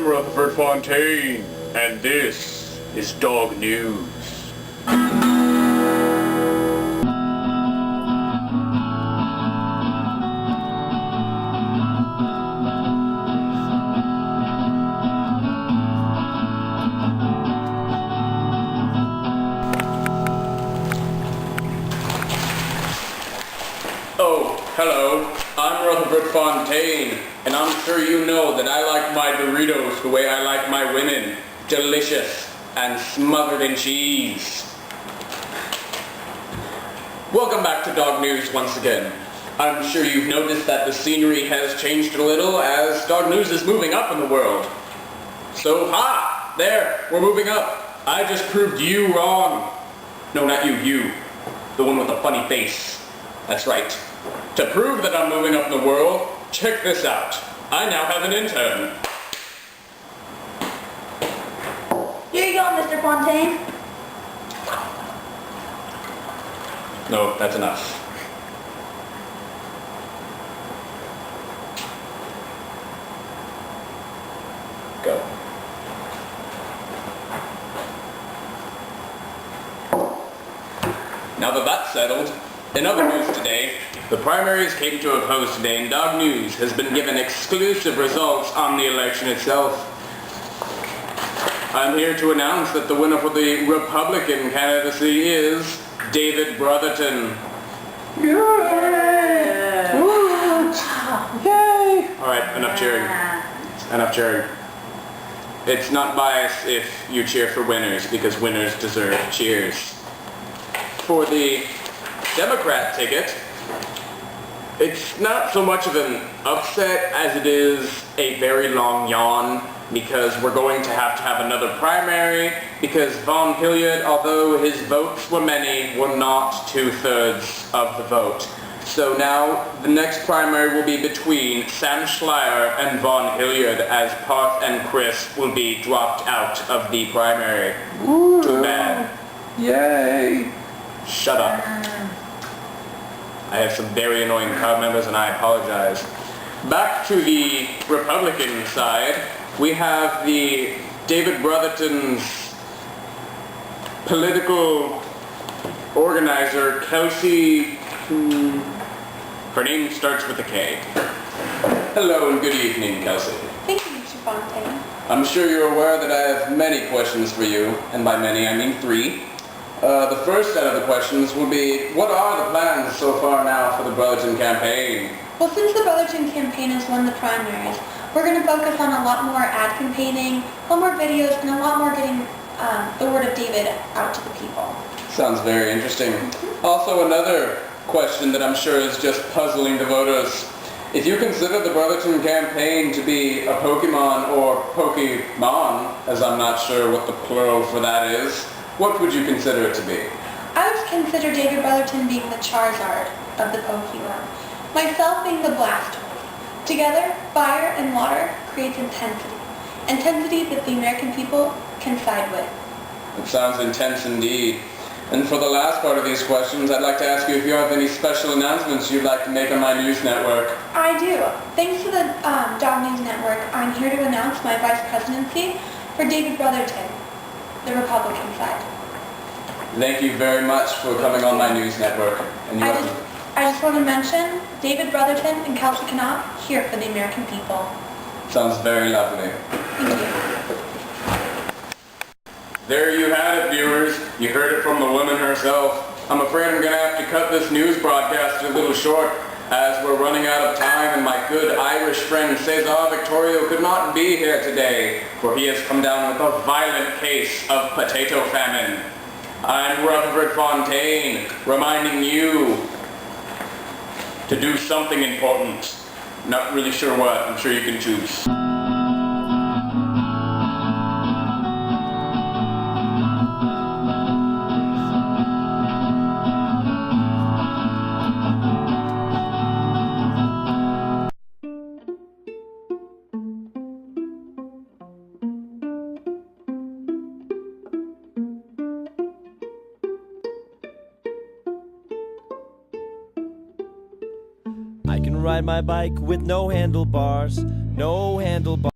I'm Rutherford Fontaine, and this is Dog News. Oh, hello. I'm Rutherford Fontaine, and I'm sure you know that I like my Doritos the way I like my women. Delicious and smothered in cheese. Welcome back to Dog News once again. I'm sure you've noticed that the scenery has changed a little as Dog News is moving up in the world. So, there, we're moving up. I just proved you wrong. No, not you, you. The one with the funny face. That's right. To prove that I'm moving up in the world, check this out. I now have an intern. Here you go, Mr. Fontaine. No, that's enough. Go. Now that that's settled, in other news today, the primaries came to a close today, and Dog News has been given exclusive results on the election itself. I'm here to announce that the winner for the Republican candidacy is David Brotherton. Yeah. Yay! Alright, enough cheering. Enough cheering. It's not biased if you cheer for winners, because winners deserve cheers. For the Democrat ticket, it's not so much of an upset as it is a very long yawn, because we're going to have another primary, because Von Hilliard, although his votes were many, were not 2/3 of the vote. So now the next primary will be between Sam Schleier and Von Hilliard, as Parth and Chris will be dropped out of the primary. Ooh. Too bad. Yay! Shut up. I have some very annoying crowd members and I apologize. Back to the Republican side, we have the David Brotherton's political organizer, Kelsey, her name starts with a K. Hello and good evening, Kelsey. Thank you, Mr. Fontaine. I'm sure you're aware that I have many questions for you, and by many I mean 3. The first set of the questions will be, what are the plans so far now for the Brotherton campaign? Well, since the Brotherton campaign has won the primaries, we're going to focus on a lot more ad campaigning, a lot more videos, and a lot more getting the word of David out to the people. Sounds very interesting. Also, another question that I'm sure is just puzzling the voters. If you consider the Brotherton campaign to be a Pokemon or Pokemon, as I'm not sure what the plural for that is, what would you consider it to be? I would consider David Brotherton being the Charizard of the Pokemon, myself being the Blastoise. Together, fire and water creates intensity. Intensity that the American people can side with. It sounds intense indeed. And for the last part of these questions, I'd like to ask you if you have any special announcements you'd like to make on my news network. I do. Thanks to the Dog News Network, I'm here to announce my vice presidency for David Brotherton, the Republican side. Thank you very much for coming on my news network. And you I just want to mention David Brotherton and Kelsey Knopp here for the American people. Sounds very lovely. Thank you. There you had it, viewers. You heard it from the woman herself. I'm afraid I'm going to have to cut this news broadcast a little short, as we're running out of time, and my good Irish friend Cesar Victorio could not be here today, for he has come down with a violent case of potato famine. I'm Rutherford Fontaine, reminding you to do something important. Not really sure what. I'm sure you can choose. I can ride my bike with no handlebars, no handlebars.